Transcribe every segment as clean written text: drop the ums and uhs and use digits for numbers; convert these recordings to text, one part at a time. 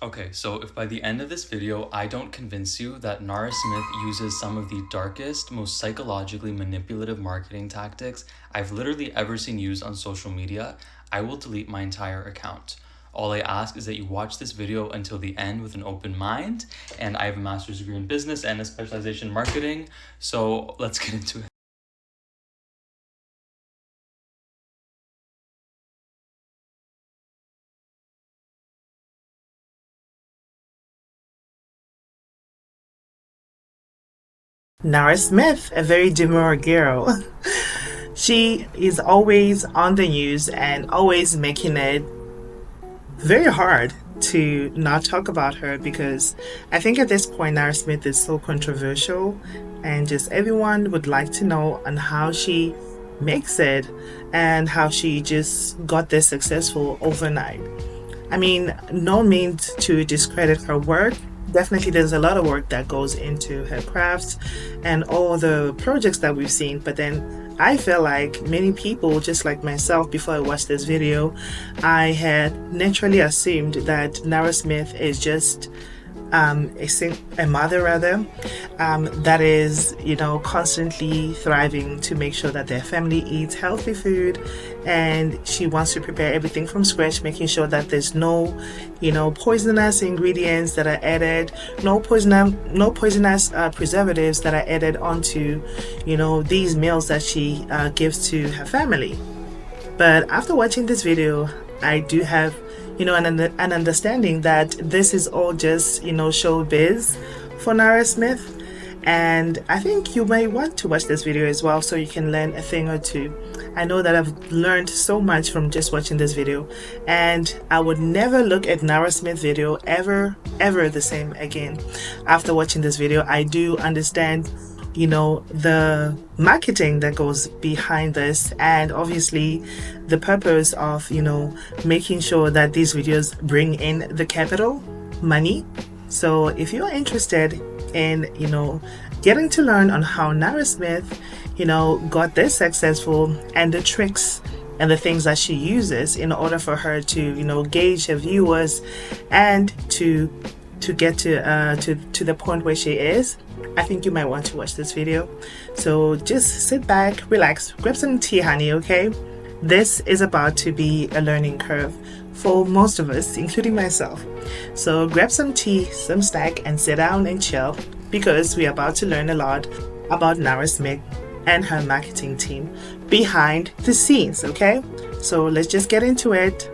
Okay, so if by the end of this video I don't convince you that Nara Smith uses some of the darkest, most psychologically manipulative marketing tactics I've literally ever seen used on social media, I will delete my entire account. All I ask is that you watch this video until the end with an open mind, and I have a master's degree in business and a specialization in marketing, so let's get into it. Nara Smith, a very demure girl. She is always on the news and always making it very hard to not talk about her because I think at this point Nara Smith is so controversial and just everyone would like to know on how she makes it and how she just got this successful overnight. I mean, no means to discredit her work. Definitely, there's a lot of work that goes into her crafts and all the projects that we've seen. But then I feel like many people, just like myself, before I watched this video, I had naturally assumed that Nara Smith is just a mother rather that is constantly thriving to make sure that their family eats healthy food, and she wants to prepare everything from scratch, making sure that there's no poisonous ingredients that are added, no poisonous preservatives that are added onto these meals that she gives to her family. But after watching this video, I do have, an understanding that this is all just, showbiz for Nara Smith. And I think you may want to watch this video as well so you can learn a thing or two. I know that I've learned so much from just watching this video, and I would never look at Nara Smith video ever the same again. After watching this video, I do understand the marketing that goes behind this, and obviously the purpose of making sure that these videos bring in the capital money. So if you're interested in getting to learn on how Nara Smith got this successful and the tricks and the things that she uses in order for her to gauge her viewers and to get to the point where she is, I think you might want to watch this video. So just sit back, relax, grab some tea, honey, okay? This is about to be a learning curve for most of us, including myself. So grab some tea, some snack, and sit down and chill because we're about to learn a lot about Nara Smith and her marketing team behind the scenes, okay? So let's just get into it.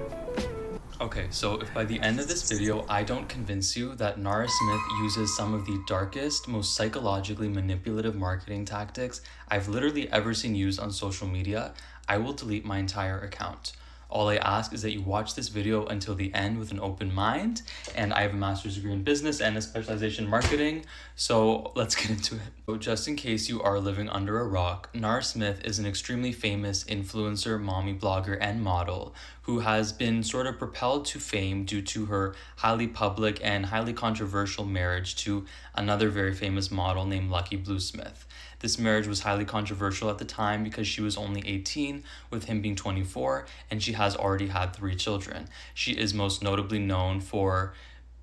Okay, so if by the end of this video I don't convince you that Nara Smith uses some of the darkest, most psychologically manipulative marketing tactics I've literally ever seen used on social media, I will delete my entire account. All I ask is that you watch this video until the end with an open mind, and I have a master's degree in business and a specialization in marketing, so let's get into it. So just in case you are living under a rock, Nara Smith is an extremely famous influencer, mommy blogger, and model who has been sort of propelled to fame due to her highly public and highly controversial marriage to another very famous model named Lucky Blue Smith. This marriage was highly controversial at the time because she was only 18, with him being 24, and she has already had 3 children. She is most notably known for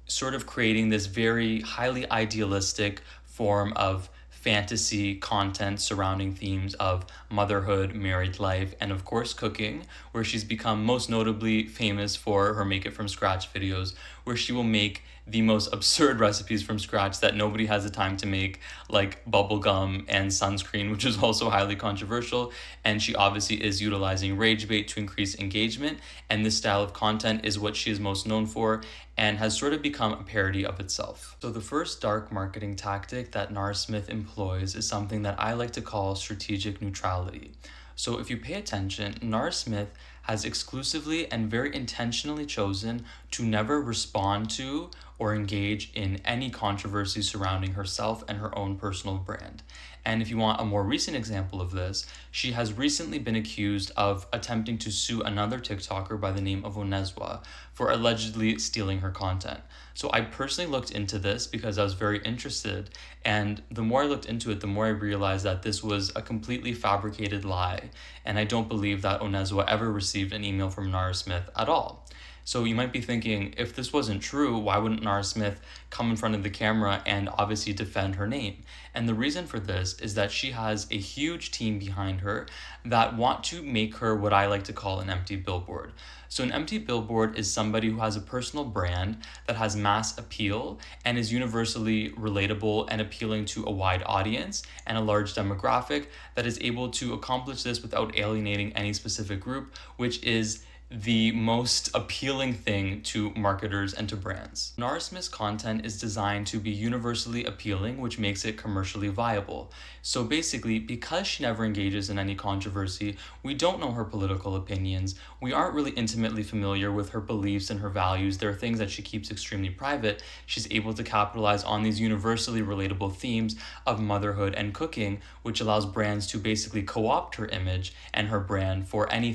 sort of creating this very highly idealistic form of fantasy content surrounding themes of motherhood, married life, and of course cooking, where she's become most notably famous for her make it from scratch videos, where she will make the most absurd recipes from scratch that nobody has the time to make, like bubblegum and sunscreen, which is also highly controversial. And she obviously is utilizing rage bait to increase engagement, and this style of content is what she is most known for and has sort of become a parody of itself. So the first dark marketing tactic that Nara Smith employs is something that I like to call strategic neutrality. So if you pay attention, Nara Smith has exclusively and very intentionally chosen to never respond to or engage in any controversy surrounding herself and her own personal brand. And if you want a more recent example of this, she has recently been accused of attempting to sue another TikToker by the name of Oneswa for allegedly stealing her content. So I personally looked into this because I was very interested, and the more I looked into it, the more I realized that this was a completely fabricated lie, and I don't believe that Oneswa ever received an email from Nara Smith at all. So you might be thinking, if this wasn't true, why wouldn't Nara Smith come in front of the camera and obviously defend her name? And the reason for this is that she has a huge team behind her that want to make her what I like to call an empty billboard. So an empty billboard is somebody who has a personal brand that has mass appeal and is universally relatable and appealing to a wide audience and a large demographic that is able to accomplish this without alienating any specific group, which is the most appealing thing to marketers and to brands. Nara Smith's content is designed to be universally appealing, which makes it commercially viable. So basically, because she never engages in any controversy, we don't know her political opinions, we aren't really intimately familiar with her beliefs and her values, there are things that she keeps extremely private, she's able to capitalize on these universally relatable themes of motherhood and cooking, which allows brands to basically co-opt her image and her brand for any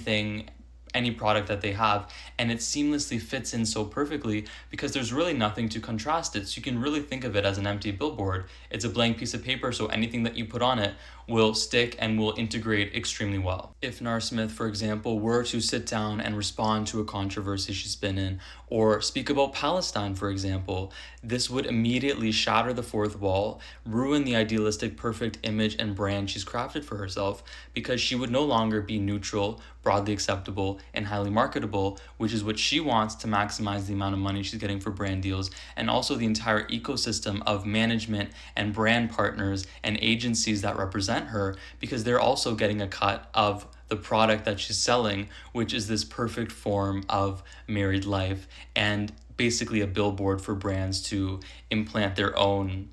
product that they have, and it seamlessly fits in so perfectly because there's really nothing to contrast it. So you can really think of it as an empty billboard. It's a blank piece of paper, so anything that you put on it will stick and will integrate extremely well. If Nara Smith, for example, were to sit down and respond to a controversy she's been in, or speak about Palestine, for example, this would immediately shatter the fourth wall, ruin the idealistic perfect image and brand she's crafted for herself, because she would no longer be neutral, broadly acceptable, and highly marketable, which is what she wants to maximize the amount of money she's getting for brand deals, and also the entire ecosystem of management and brand partners and agencies that represent her, because they're also getting a cut of the product that she's selling, which is this perfect form of married life and basically a billboard for brands to implant their own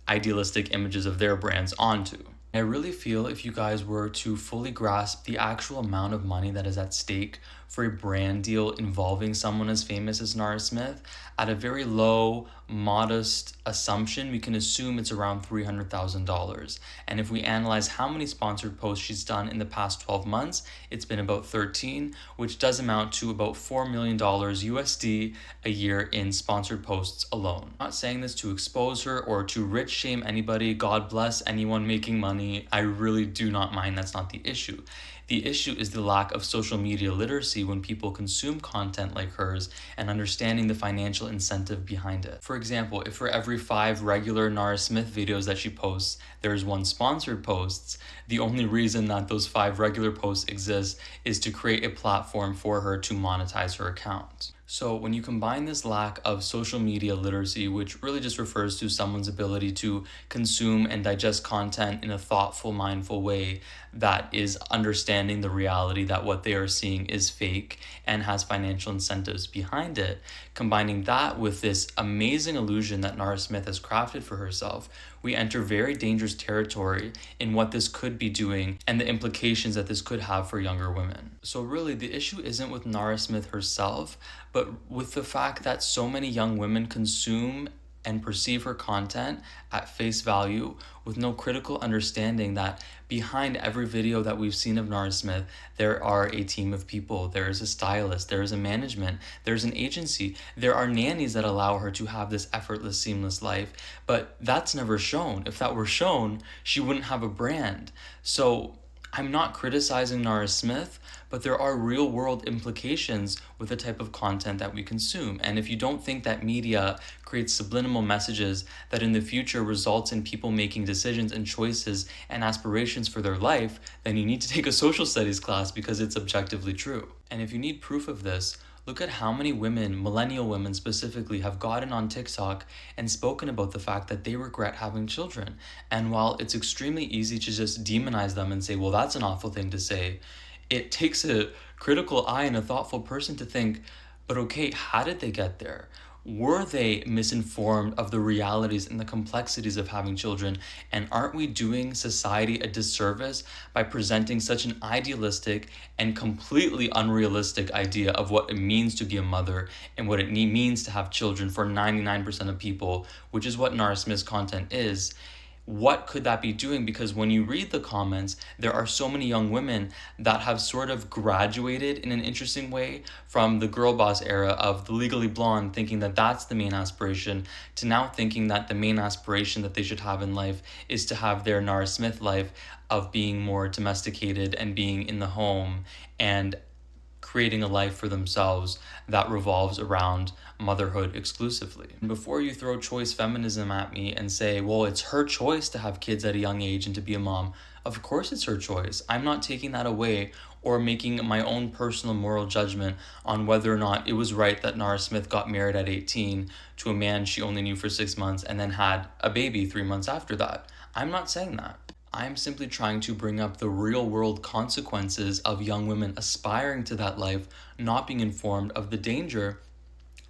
idealistic images of their brands onto. I really feel if you guys were to fully grasp the actual amount of money that is at stake for a brand deal involving someone as famous as Nara Smith, at a very low, modest assumption, we can assume it's around $300,000. And if we analyze how many sponsored posts she's done in the past 12 months, it's been about 13, which does amount to about $4 million USD a year in sponsored posts alone. I'm not saying this to expose her or to rich shame anybody. God bless anyone making money. I really do not mind. That's not the issue. The issue is the lack of social media literacy when people consume content like hers and understanding the financial incentive behind it. For example, if for every 5 regular Nara Smith videos that she posts, there's 1 sponsored posts, the only reason that those 5 regular posts exist is to create a platform for her to monetize her account. So when you combine this lack of social media literacy, which really just refers to someone's ability to consume and digest content in a thoughtful, mindful way that is understanding the reality that what they are seeing is fake and has financial incentives behind it, combining that with this amazing illusion that Nara Smith has crafted for herself, we enter very dangerous territory in what this could be doing and the implications that this could have for younger women. So really, the issue isn't with Nara Smith herself, but with the fact that so many young women consume and perceive her content at face value with no critical understanding that behind every video that we've seen of Nara Smith, there are a team of people, there is a stylist, there is a management, there's an agency, there are nannies that allow her to have this effortless, seamless life, but that's never shown. If that were shown, she wouldn't have a brand. So I'm not criticizing Nara Smith, but there are real world implications with the type of content that we consume. And if you don't think that media creates subliminal messages that in the future results in people making decisions and choices and aspirations for their life, then you need to take a social studies class because it's objectively true. And if you need proof of this, look at how many women, millennial women specifically, have gotten on TikTok and spoken about the fact that they regret having children. And while it's extremely easy to just demonize them and say, well, that's an awful thing to say, it takes a critical eye and a thoughtful person to think, but okay, how did they get there? Were they misinformed of the realities and the complexities of having children? And aren't we doing society a disservice by presenting such an idealistic and completely unrealistic idea of what it means to be a mother and what it means to have children for 99% of people, which is what Nara Smith's content is? What could that be doing? Because when you read the comments, there are so many young women that have sort of graduated in an interesting way from the girl boss era of the Legally Blonde, thinking that that's the main aspiration, to now thinking that the main aspiration that they should have in life is to have their Nara Smith life of being more domesticated and being in the home and creating a life for themselves that revolves around motherhood exclusively. And before you throw choice feminism at me and say, well, it's her choice to have kids at a young age and to be a mom, of course it's her choice. I'm not taking that away or making my own personal moral judgment on whether or not it was right that Nara Smith got married at 18 to a man she only knew for 6 months and then had a baby 3 months after that. I'm not saying that. I'm simply trying to bring up the real world consequences of young women aspiring to that life, not being informed of the danger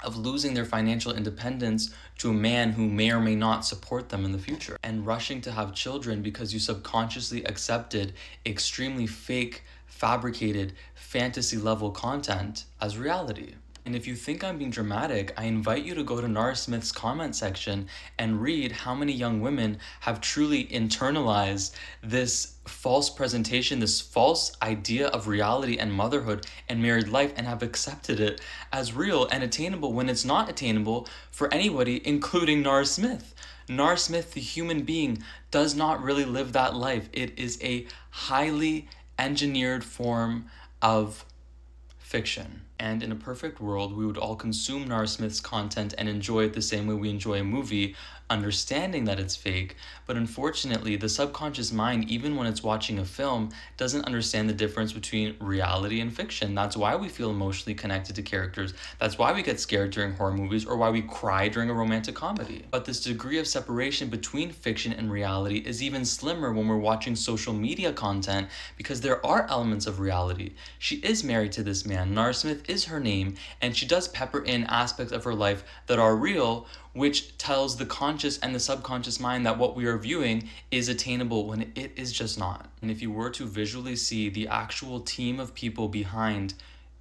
of losing their financial independence to a man who may or may not support them in the future, and rushing to have children because you subconsciously accepted extremely fake, fabricated, fantasy level content as reality. And if you think I'm being dramatic, I invite you to go to Nara Smith's comment section and read how many young women have truly internalized this false presentation, this false idea of reality and motherhood and married life, and have accepted it as real and attainable when it's not attainable for anybody, including Nara Smith. Nara Smith, the human being, does not really live that life. It is a highly engineered form of fiction. And in a perfect world, we would all consume Nara Smith's content and enjoy it the same way we enjoy a movie, understanding that it's fake. But unfortunately, the subconscious mind, even when it's watching a film, doesn't understand the difference between reality and fiction. That's why we feel emotionally connected to characters. That's why we get scared during horror movies, or why we cry during a romantic comedy. But this degree of separation between fiction and reality is even slimmer when we're watching social media content, because there are elements of reality. She is married to this man. Nara Smith is her name, and she does pepper in aspects of her life that are real, which tells the conscious and the subconscious mind that what we are viewing is attainable when it is just not. And if you were to visually see the actual team of people behind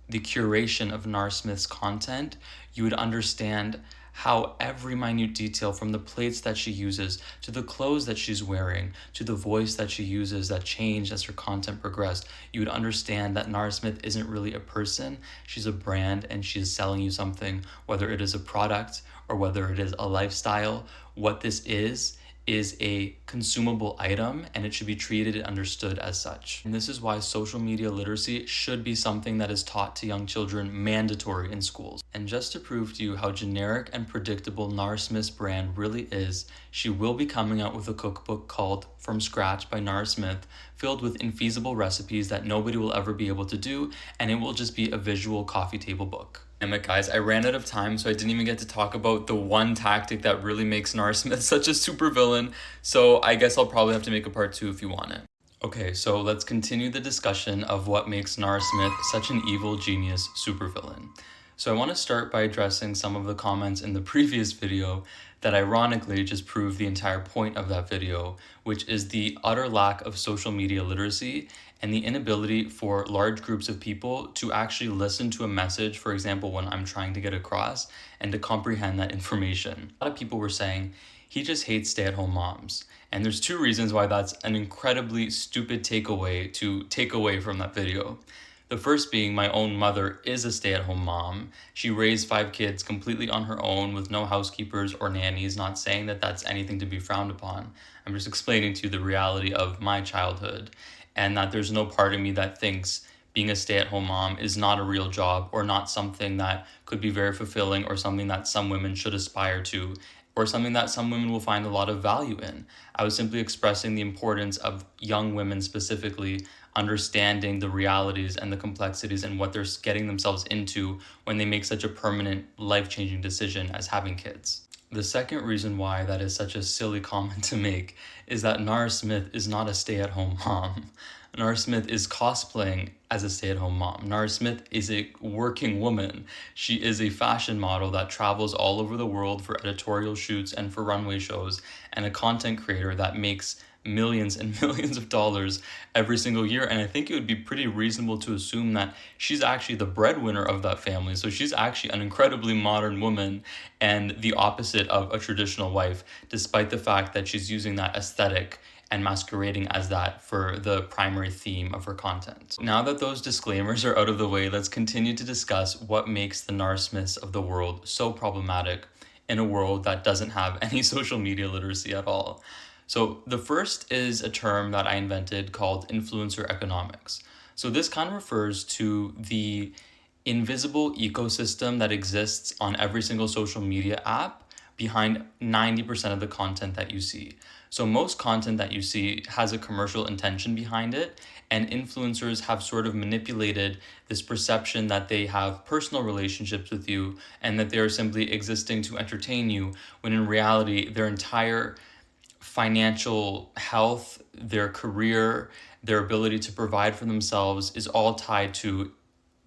the curation of Nara Smith's content, you would understand how every minute detail, from the plates that she uses, to the clothes that she's wearing, to the voice that she uses that changed as her content progressed, you would understand that Nara Smith isn't really a person. She's a brand, and she is selling you something, whether it is a product or whether it is a lifestyle. What this is a consumable item, and it should be treated and understood as such. And this is why social media literacy should be something that is taught to young children, mandatory in schools. And just to prove to you how generic and predictable Nara Smith's brand really is, she will be coming out with a cookbook called From Scratch by Nara Smith, filled with infeasible recipes that nobody will ever be able to do, and it will just be a visual coffee table book. Damn it, guys, I ran out of time, so I didn't even get to talk about the one tactic that really makes Nara Smith such a supervillain, so I guess I'll probably have to make a part 2 if you want it. Okay, so let's continue the discussion of what makes Nara Smith such an evil genius supervillain. So I want to start by addressing some of the comments in the previous video that ironically just prove the entire point of that video, which is the utter lack of social media literacy and the inability for large groups of people to actually listen to a message, for example, when I'm trying to get across, and to comprehend that information. A lot of people were saying, he just hates stay-at-home moms. And there's 2 reasons why that's an incredibly stupid takeaway to take away from that video. The first being, my own mother is a stay-at-home mom. She raised 5 kids completely on her own with no housekeepers or nannies, not saying that that's anything to be frowned upon. I'm just explaining to you the reality of my childhood, and that there's no part of me that thinks being a stay-at-home mom is not a real job, or not something that could be very fulfilling, or something that some women should aspire to, or something that some women will find a lot of value in. I was simply expressing the importance of young women specifically understanding the realities and the complexities and what they're getting themselves into when they make such a permanent, life-changing decision as having kids. The second reason why that is such a silly comment to make is that Nara Smith is not a stay-at-home mom. Nara Smith is cosplaying as a stay-at-home mom. Nara Smith is a working woman. She is a fashion model that travels all over the world for editorial shoots and for runway shows, and a content creator that makes millions and millions of dollars every single year. And I think it would be pretty reasonable to assume that she's actually the breadwinner of that family. So she's actually an incredibly modern woman and the opposite of a traditional wife, despite the fact that she's using that aesthetic and masquerading as that for the primary theme of her content. Now that those disclaimers are out of the way, let's continue to discuss what makes the Nara Smiths of the world so problematic in a world that doesn't have any social media literacy at all. So the first is a term that I invented called influencer economics. So this kind of refers to the invisible ecosystem that exists on every single social media app behind 90% of the content that you see. So most content that you see has a commercial intention behind it, and influencers have sort of manipulated this perception that they have personal relationships with you and that they're simply existing to entertain you, when in reality their entire financial health, their career, their ability to provide for themselves is all tied to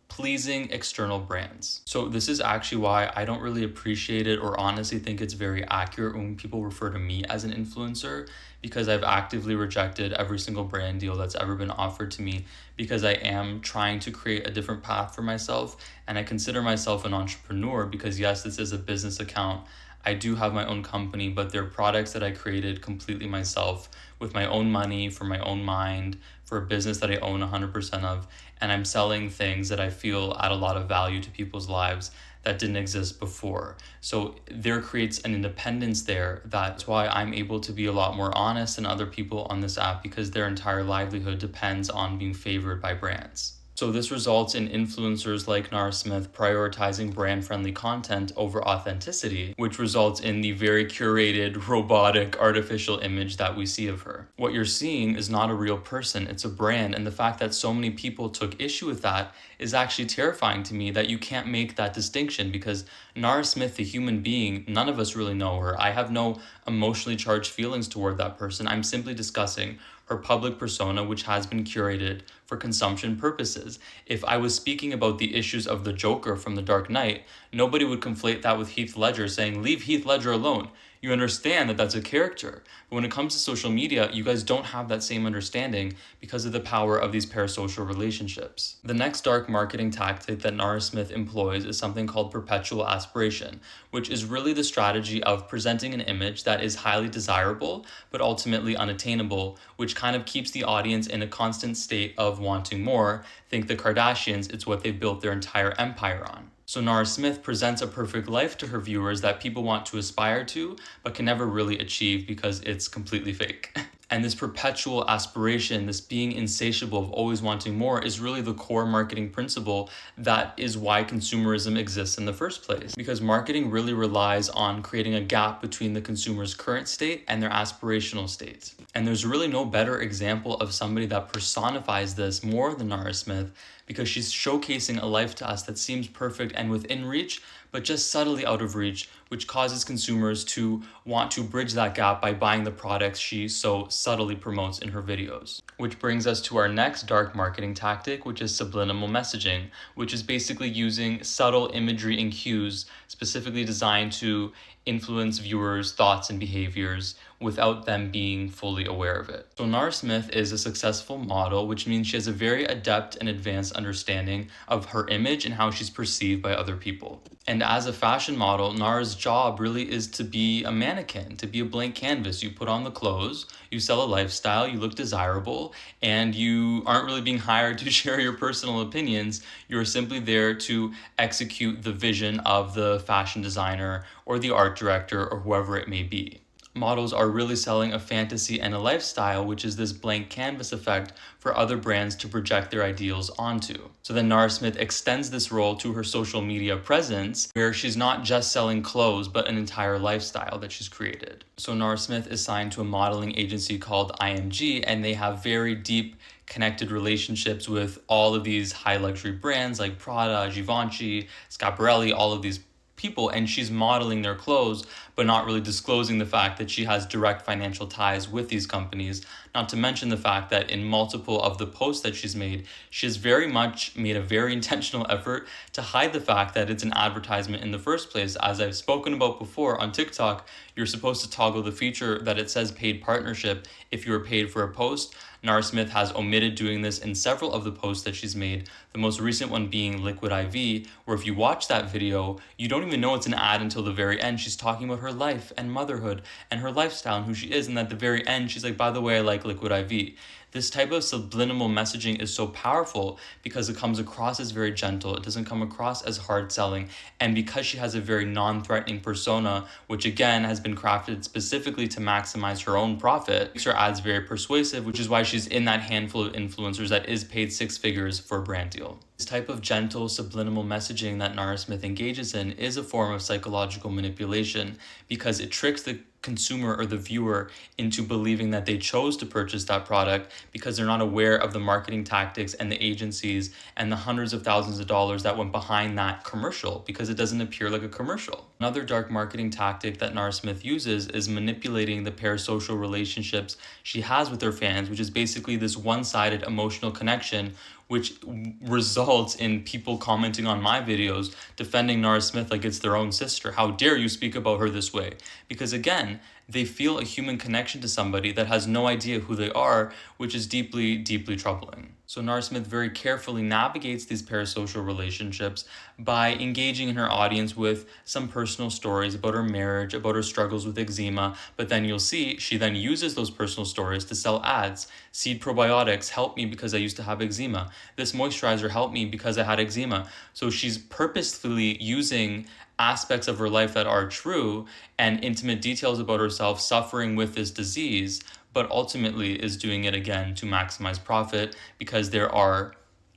pleasing external brands. So this is actually why I don't really appreciate it or honestly think it's very accurate when people refer to me as an influencer, because I've actively rejected every single brand deal that's ever been offered to me, because I am trying to create a different path for myself, and I consider myself an entrepreneur because yes, this is a business account. I do have my own company, but they're products that I created completely myself with my own money, for my own mind, for a business that I own 100% of. And I'm selling things that I feel add a lot of value to people's lives that didn't exist before. So there creates an independence there. That's why I'm able to be a lot more honest than other people on this app, because their entire livelihood depends on being favored by brands. So this results in influencers like Nara Smith prioritizing brand-friendly content over authenticity, which results in the very curated, robotic, artificial image that we see of her. What you're seeing is not a real person, it's a brand, and the fact that so many people took issue with that is actually terrifying to me, that you can't make that distinction, because Nara Smith, the human being, none of us really know her. I have no emotionally charged feelings toward that person. I'm simply discussing her public persona, which has been curated for consumption purposes. If I was speaking about the issues of the Joker from The Dark Knight, nobody would conflate that with Heath Ledger, saying, leave Heath Ledger alone. You understand that that's a character. But when it comes to social media, you guys don't have that same understanding because of the power of these parasocial relationships. The next dark marketing tactic that Nara Smith employs is something called perpetual aspiration, which is really the strategy of presenting an image that is highly desirable, but ultimately unattainable, which kind of keeps the audience in a constant state of wanting more. Think the Kardashians, it's what they've built their entire empire on. So Nara Smith presents a perfect life to her viewers that people want to aspire to, but can never really achieve because it's completely fake. And this perpetual aspiration, this being insatiable of always wanting more, is really the core marketing principle that is why consumerism exists in the first place. Because marketing really relies on creating a gap between the consumer's current state and their aspirational state. And there's really no better example of somebody that personifies this more than Nara Smith, because she's showcasing a life to us that seems perfect and within reach, but just subtly out of reach, which causes consumers to want to bridge that gap by buying the products she so subtly promotes in her videos. Which brings us to our next dark marketing tactic, which is subliminal messaging, which is basically using subtle imagery and cues specifically designed to influence viewers' thoughts and behaviors without them being fully aware of it. So Nara Smith is a successful model, which means she has a very adept and advanced understanding of her image and how she's perceived by other people. And as a fashion model, Nara's job really is to be a mannequin, to be a blank canvas. You put on the clothes, you sell a lifestyle, you look desirable, and you aren't really being hired to share your personal opinions. You're simply there to execute the vision of the fashion designer or the art director or whoever it may be. Models are really selling a fantasy and a lifestyle, which is this blank canvas effect for other brands to project their ideals onto. So then Nara Smith extends this role to her social media presence, where she's not just selling clothes, but an entire lifestyle that she's created. So Nara Smith is signed to a modeling agency called IMG, and they have very deep connected relationships with all of these high luxury brands like Prada, Givenchy, Schiaparelli, all of these people, and she's modeling their clothes, but not really disclosing the fact that she has direct financial ties with these companies. Not to mention the fact that in multiple of the posts that she's made, she has very much made a very intentional effort to hide the fact that it's an advertisement in the first place. As I've spoken about before, on TikTok, you're supposed to toggle the feature that it says paid partnership if you were paid for a post. Nara Smith has omitted doing this in several of the posts that she's made, the most recent one being Liquid IV, where if you watch that video, you don't even know it's an ad until the very end. She's talking about her life and motherhood and her lifestyle and who she is, and at the very end, she's like, by the way, I like Liquid IV. This type of subliminal messaging is so powerful because it comes across as very gentle. It doesn't come across as hard selling. And because she has a very non-threatening persona, which again has been crafted specifically to maximize her own profit, makes her ads very persuasive, which is why she's in that handful of influencers that is paid 6 figures for a brand deal. This type of gentle subliminal messaging that Nara Smith engages in is a form of psychological manipulation because it tricks the consumer or the viewer into believing that they chose to purchase that product because they're not aware of the marketing tactics and the agencies and the hundreds of thousands of dollars that went behind that commercial because it doesn't appear like a commercial. Another dark marketing tactic that Nara Smith uses is manipulating the parasocial relationships she has with her fans, which is basically this one-sided emotional connection which results in people commenting on my videos defending Nara Smith like it's their own sister. How dare you speak about her this way? Because again, they feel a human connection to somebody that has no idea who they are, which is deeply, deeply troubling. So Nara Smith very carefully navigates these parasocial relationships by engaging in her audience with some personal stories about her marriage, about her struggles with eczema, but then you'll see she then uses those personal stories to sell ads. Seed probiotics helped me because I used to have eczema. This moisturizer helped me because I had eczema. So she's purposefully using aspects of her life that are true and intimate details about herself suffering with this disease, but ultimately is doing it again to maximize profit because there are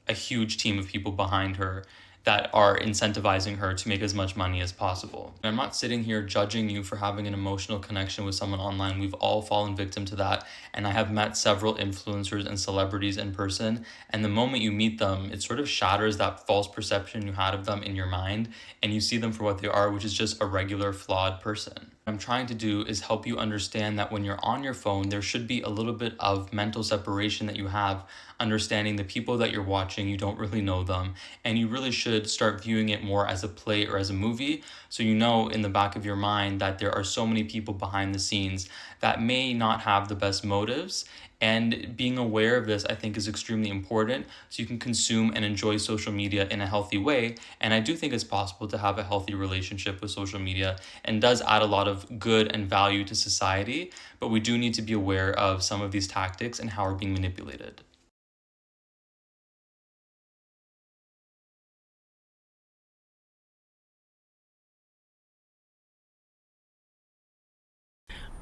a huge team of people behind her that are incentivizing her to make as much money as possible. I'm not sitting here judging you for having an emotional connection with someone online. We've all fallen victim to that. And I have met several influencers and celebrities in person. And the moment you meet them, it sort of shatters that false perception you had of them in your mind. And you see them for what they are, which is just a regular flawed person. What I'm trying to do is help you understand that when you're on your phone, there should be a little bit of mental separation that you have, understanding the people that you're watching, you don't really know them, and you really should start viewing it more as a play or as a movie, so you know in the back of your mind that there are so many people behind the scenes that may not have the best motives. And being aware of this, I think, is extremely important so you can consume and enjoy social media in a healthy way. And I do think it's possible to have a healthy relationship with social media and does add a lot of good and value to society. But we do need to be aware of some of these tactics and how we're being manipulated.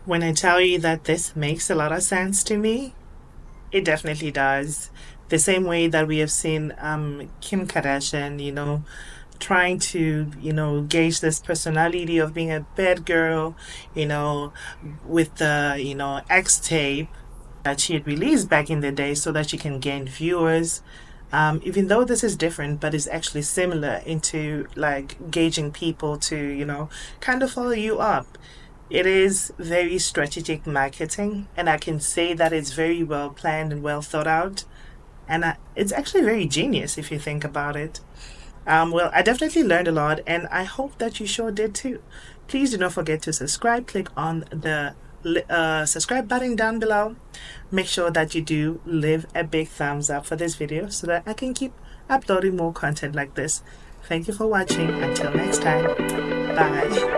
When I tell you that this makes a lot of sense to me, it definitely does. The same way that we have seen Kim Kardashian, trying to, gauge this personality of being a bad girl, you know, with the, X tape that she had released back in the day so that she can gain viewers. Even though this is different, but it's actually similar into like gauging people to, kind of follow you up. It is very strategic marketing, and I can say that it's very well planned and well thought out. And it's actually very genius if you think about it. Well, I definitely learned a lot, and I hope that you sure did too. Please do not forget to subscribe. Click on the subscribe button down below. Make sure that you do leave a big thumbs up for this video so that I can keep uploading more content like this. Thank you for watching. Until next time, bye.